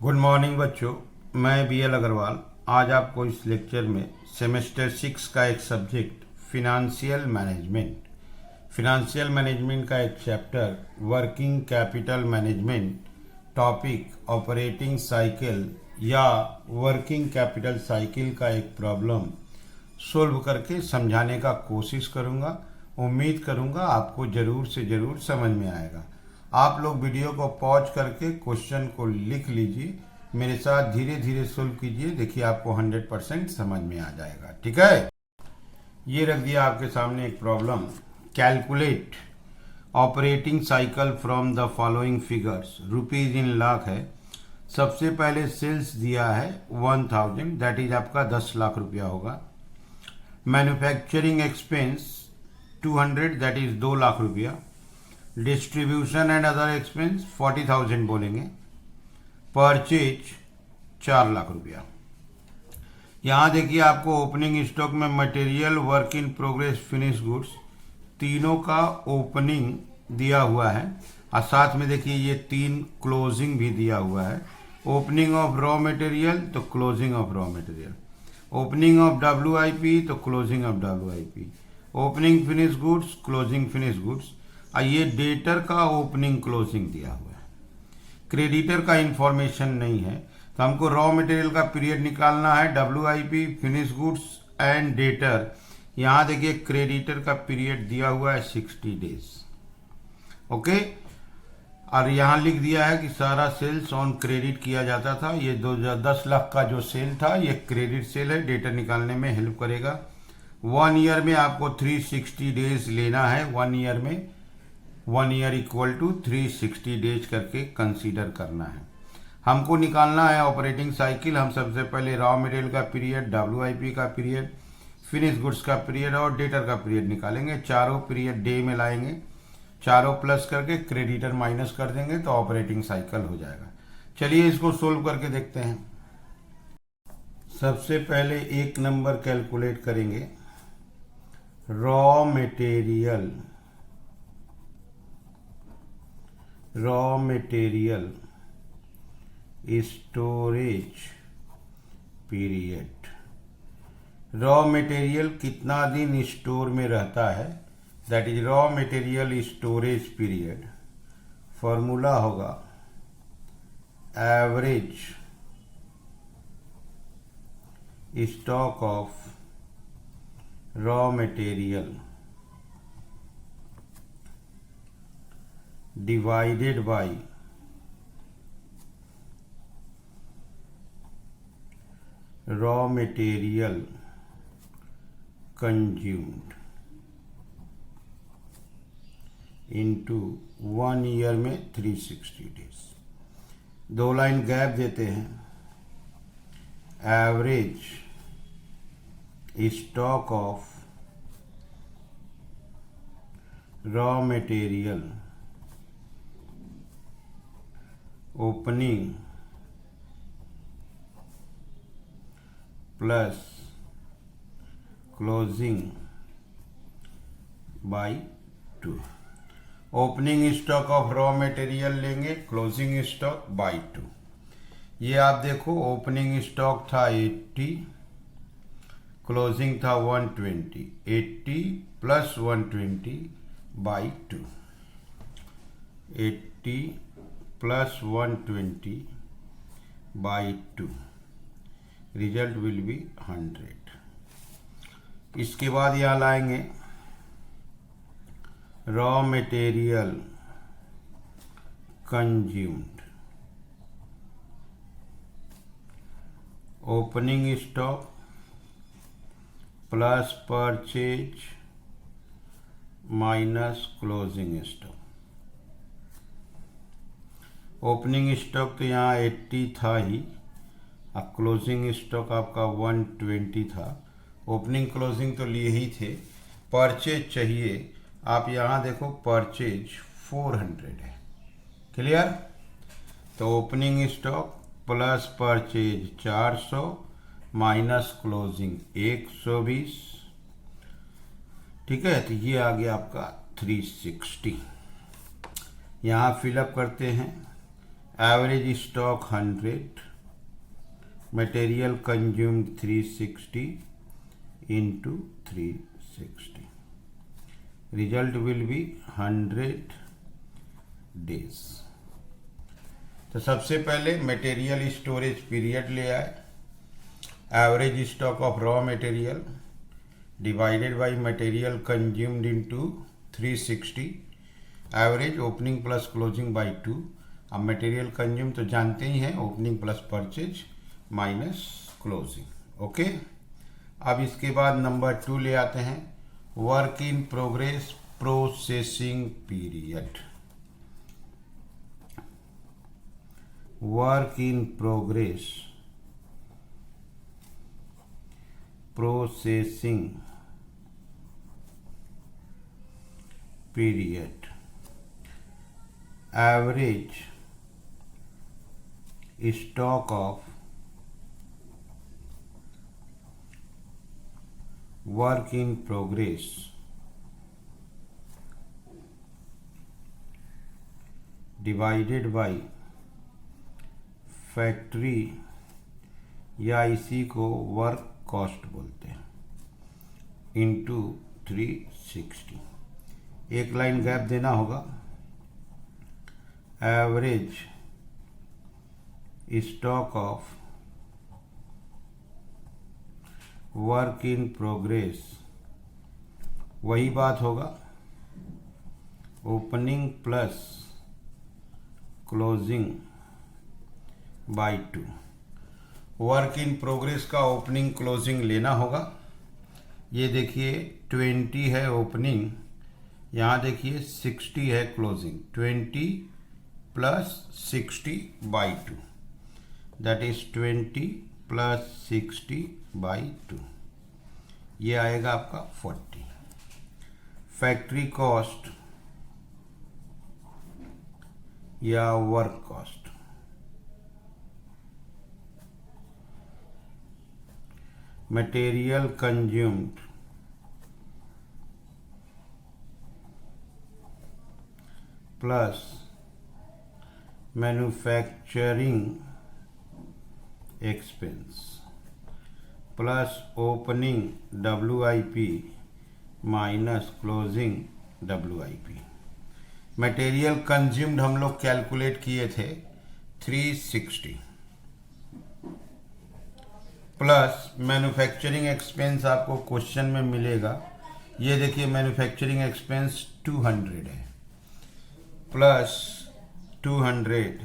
Good morning बच्चों, मैं B L Agarwal आज आपको इस लेक्चर में सेमेस्टर 6 का एक सब्जेक्ट फिनांशियल मैनेजमेंट का एक chapter working capital management topic operating cycle या वर्किंग कैपिटल साइकिल का एक प्रॉब्लम सोल्व करके समझाने का कोशिश करूँगा। उम्मीद करूँगा आपको ज़रूर से ज़रूर समझ में आएगा। आप लोग वीडियो को पॉज करके क्वेश्चन को लिख लीजिए, मेरे साथ धीरे धीरे सोल्व कीजिए। देखिए आपको 100% समझ में आ जाएगा। ठीक है, ये रख दिया आपके सामने एक problem. Calculate operating cycle from the following figures. Rupees in lakh है। सबसे पहले सेल्स दिया है 1000, दैट इज आपका 10 लाख रुपया होगा। Manufacturing expense 200, that is 2 lakh रुपया। डिस्ट्रीब्यूशन एंड अदर एक्सपेंस 40,000 बोलेंगे। परचेज 4 लाख रुपया। यहाँ देखिए आपको ओपनिंग स्टॉक में material, work in progress, finish goods तीनों का ओपनिंग दिया हुआ है और साथ में देखिए ये 3 क्लोजिंग भी दिया हुआ है। ओपनिंग ऑफ रॉ मटेरियल तो closing of raw material, opening of WIP तो closing of WIP, opening finish goods, closing finish goods. और ये डेटर का ओपनिंग क्लोजिंग दिया हुआ है। क्रेडिटर का इंफॉर्मेशन नहीं है, तो हमको रॉ मटेरियल का पीरियड निकालना है। WIP, finish goods and debtor. यहाँ देखिए क्रेडिटर का पीरियड दिया हुआ है 60 डेज। ओके, और यहाँ लिख दिया है कि सारा सेल्स ऑन क्रेडिट किया जाता था। ये 10 लाख का जो सेल था ये क्रेडिट सेल है, डेटर निकालने में हेल्प करेगा। 1 ईयर में आपको 360 डेज लेना है। 1 ईयर में 1 ईयर इक्वल टू 360 डेज करके कंसीडर करना है। हमको निकालना है ऑपरेटिंग साइकिल। हम सबसे पहले रॉ मटेरियल का पीरियड, WIP का पीरियड, फिनिश गुड्स का पीरियड और डेटर का पीरियड निकालेंगे। चारों पीरियड डे में लाएंगे, चारों प्लस करके क्रेडिटर माइनस कर देंगे तो ऑपरेटिंग साइकिल हो जाएगा। चलिए इसको सोल्व करके देखते हैं। सबसे पहले 1 नंबर कैलकुलेट करेंगे। Raw material storage period. Raw material कितना दिन स्टोर में रहता है, that is raw material storage period. Formula होगा average stock of raw material divided by raw material consumed into 1 year में 360 डेज। 2 लाइन गैप देते हैं। Average stock of raw material opening plus closing by 2। Opening stock of raw material लेंगे, closing stock by 2। ये आप देखो opening stock था 80, closing था 120। 80 plus 120 by 2। 80 plus 120 by 2, result will be 100। इसके बाद यहाँ लाएंगे raw material consumed, opening stock plus purchase minus closing stock. Opening stock तो यहाँ 80 था ही, अब क्लोजिंग स्टॉक आपका 120 था। ओपनिंग क्लोजिंग तो लिए ही थे। परचेज चाहिए, आप यहाँ देखो परचेज 400 है। क्लियर? तो opening stock plus purchase 400 minus closing 120। ठीक है, तो ये आ गया आपका 360। यहाँ फिलअप करते हैं। Average stock 100, material consumed 360 into 360, result will be 100 days। तो सबसे पहले मटेरियल स्टोरेज पीरियड ले आए, average stock of raw material divided by material consumed into 360, average opening plus closing by 2। अब मटेरियल कंज्यूम तो जानते ही हैं, opening plus purchase minus closing. Okay, अब इसके बाद नंबर 2 ले आते हैं, work in progress processing period. Work in progress processing period, average stock of work in progress divided by factory, या इसी को वर्क कॉस्ट बोलते हैं, इनटू 360। एक लाइन गैप देना होगा, average stock of work in progress, वही बात होगा, opening plus closing by 2। Work in progress का ओपनिंग क्लोजिंग लेना होगा। ये देखिए 20 है ओपनिंग, यहाँ देखिए 60 है closing, 20 plus 60 by 2, that is 20 plus 60 by 2, ये आएगा आपका 40। फैक्ट्री कॉस्ट या work cost, material consumed plus manufacturing expense plus opening WIP minus closing WIP। Material consumed हम लोग कैलकुलेट किए थे 360, प्लस मैन्युफैक्चरिंग एक्सपेंस आपको क्वेश्चन में मिलेगा, ये देखिए मैन्युफैक्चरिंग एक्सपेंस 200 है, प्लस 200,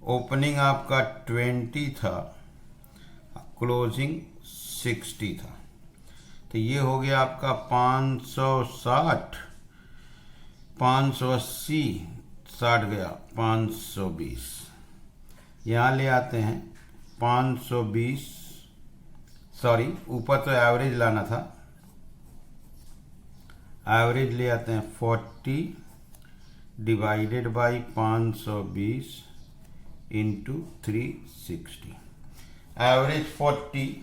ओपनिंग आपका 20 था, क्लोजिंग 60 था, तो ये हो गया आपका 560, 580, 60 गया 520। यहाँ ले आते हैं 520, सॉरी ऊपर तो एवरेज लाना था, एवरेज ले आते हैं 40 divided by 520 into 360, average 40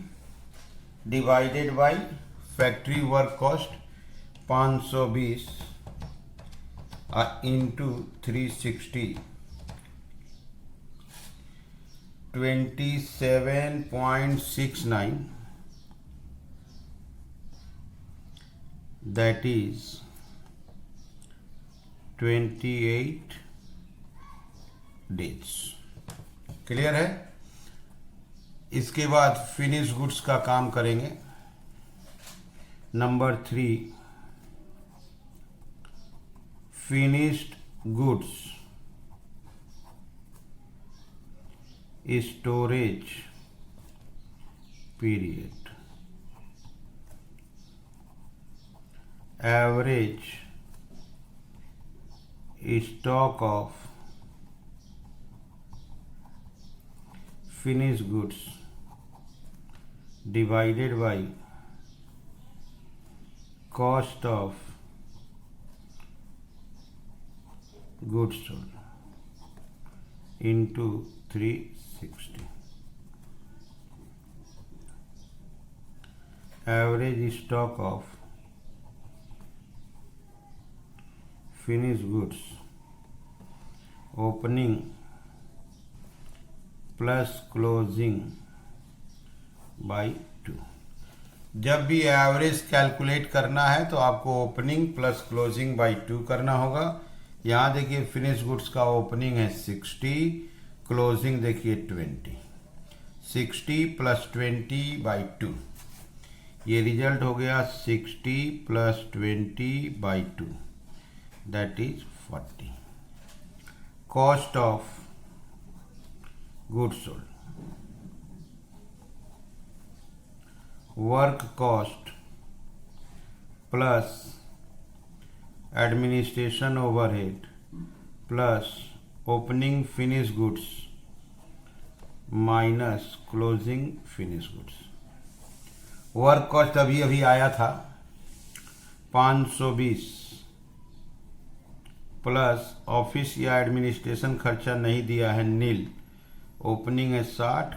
divided by factory work cost 520 into 360, 27.69, that is 28 days। Clear है? इसके बाद फिनिश गुड्स का काम करेंगे। Number 3, finished goods storage period, average stock of finished goods divided by cost of goods sold into 360, average stock of finished goods opening plus closing by 2। जब भी average calculate करना है तो आपको ओपनिंग प्लस क्लोजिंग बाई 2 करना होगा। यहाँ देखिए फिनिश गुड्स का ओपनिंग है 60, क्लोजिंग देखिए 20। 60 प्लस 20 बाई 2, ये रिजल्ट हो गया 60 plus 20 by 2, that is 40। Cost of goods sold, work cost plus administration overhead plus opening finish goods minus closing finish goods. Work cost अभी अभी आया था 520 प्लस ऑफिस या एडमिनिस्ट्रेशन खर्चा नहीं दिया है नील, ओपनिंग है 60,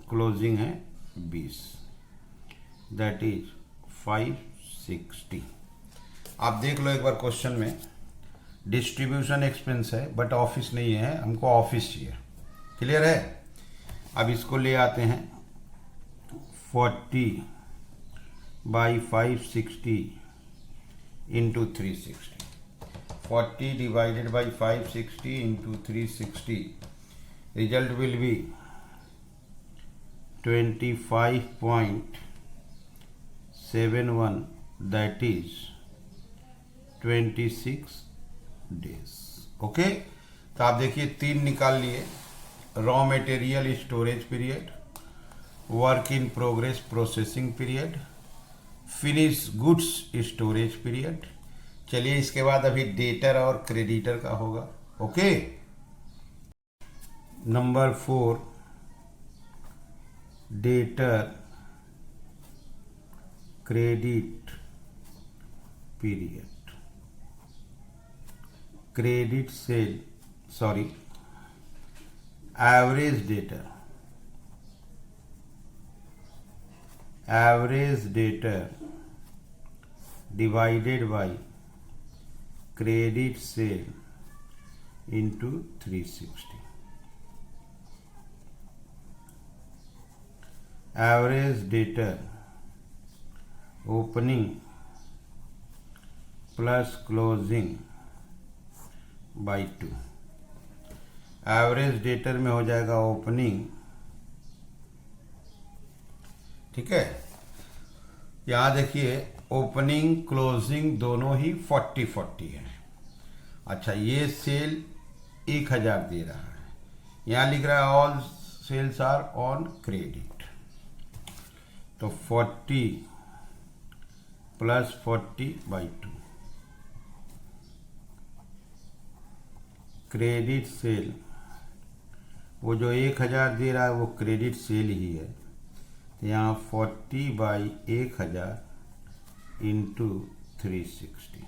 क्लोजिंग है 20, दैट इज 560। आप देख लो एक बार क्वेश्चन में, डिस्ट्रीब्यूशन एक्सपेंस है बट ऑफिस नहीं है, हमको ऑफिस चाहिए। क्लियर है? अब इसको ले आते हैं 40 by 560 into 360। 40 divided by 560 into 360, result will be 25.71, that is 26 days. Okay, तो आप देखिए 3 निकाल लिए, raw material storage period, work in progress processing period, finish goods storage period. चलिए इसके बाद अभी डेटर और क्रेडिटर का होगा। Okay, number 4, debtor credit period, credit sale sorry average debtor divided by credit sale into 360। Average debtor opening plus closing by 2। Average debtor में हो जाएगा ओपनिंग, ठीक है। यहाँ देखिए ओपनिंग क्लोजिंग दोनों ही 40-40 है। अच्छा, ये सेल 1000 दे रहा है, यहाँ लिख रहा है all sales are on credit, तो 40 प्लस 40 बाई 2, क्रेडिट सेल वो जो 1000 दे रहा है वो क्रेडिट सेल ही है, यहाँ 40 by 1000 into 360,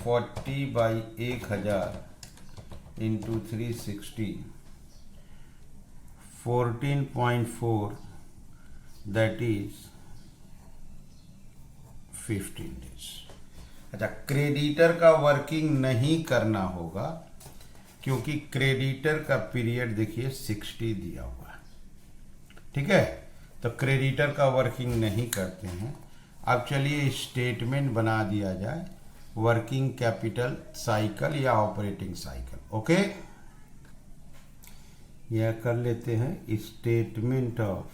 40 by 1000 into 360, 14.4, that is 15 days. अच्छा, क्रेडिटर का वर्किंग नहीं करना होगा क्योंकि क्रेडिटर का पीरियड देखिए 60 दिया हुआ है, ठीक है, तो क्रेडिटर का वर्किंग नहीं करते हैं। अब चलिए स्टेटमेंट बना दिया जाए, वर्किंग कैपिटल साइकिल या ऑपरेटिंग साइकिल। ओके, यह कर लेते हैं statement of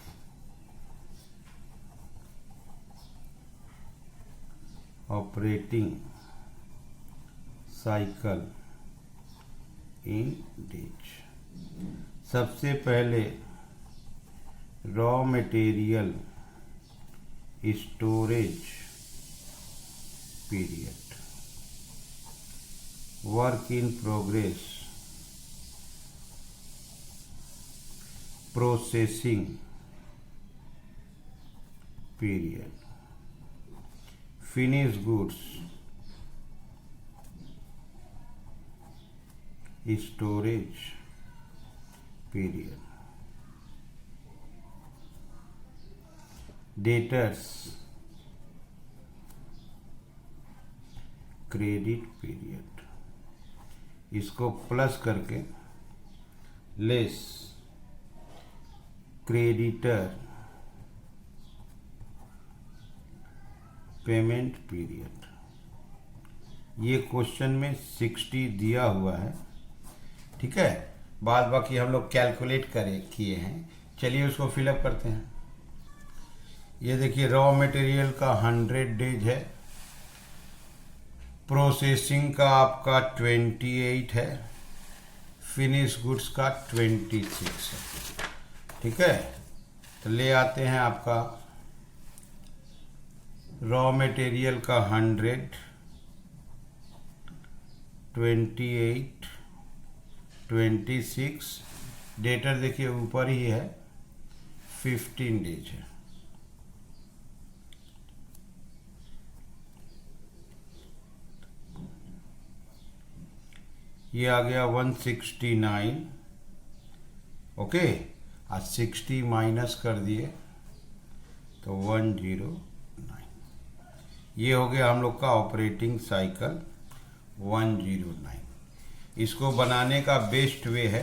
operating cycle in days. सबसे पहले raw material storage period, work in progress processing period, finish goods storage period, debtors credit period, इसको प्लस करके लेस क्रेडिटर पेमेंट पीरियड। ये क्वेश्चन में 60 दिया हुआ है, ठीक है। बाद बाकी हम लोग कैलकुलेट किए हैं। चलिए उसको फिलअप करते हैं। ये देखिए रॉ मटेरियल का 100 डेज है, प्रोसेसिंग का आपका 28 है, फिनिश गुड्स का 26 है, ठीक है। तो ले आते हैं आपका रॉ मटेरियल का 100, 28, 26, डेटर देखिए ऊपर ही है, 15 डेज है। ये आ गया 169, ओके। आज 60 माइनस कर दिए तो 109। ये हो गया हम लोग का ऑपरेटिंग साइकिल 109। इसको बनाने का बेस्ट वे है,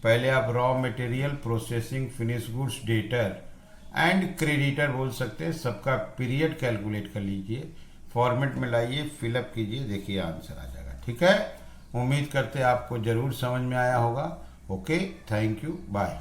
पहले आप raw material, processing, finish goods, debtor and creditor बोल सकते हैं, सबका पीरियड कैलकुलेट कर लीजिए, फॉर्मेट में लाइए, फिलअप कीजिए, देखिए आंसर आ जाएगा, ठीक है। उम्मीद करते हैं आपको ज़रूर समझ में आया होगा। Okay, thank you, bye.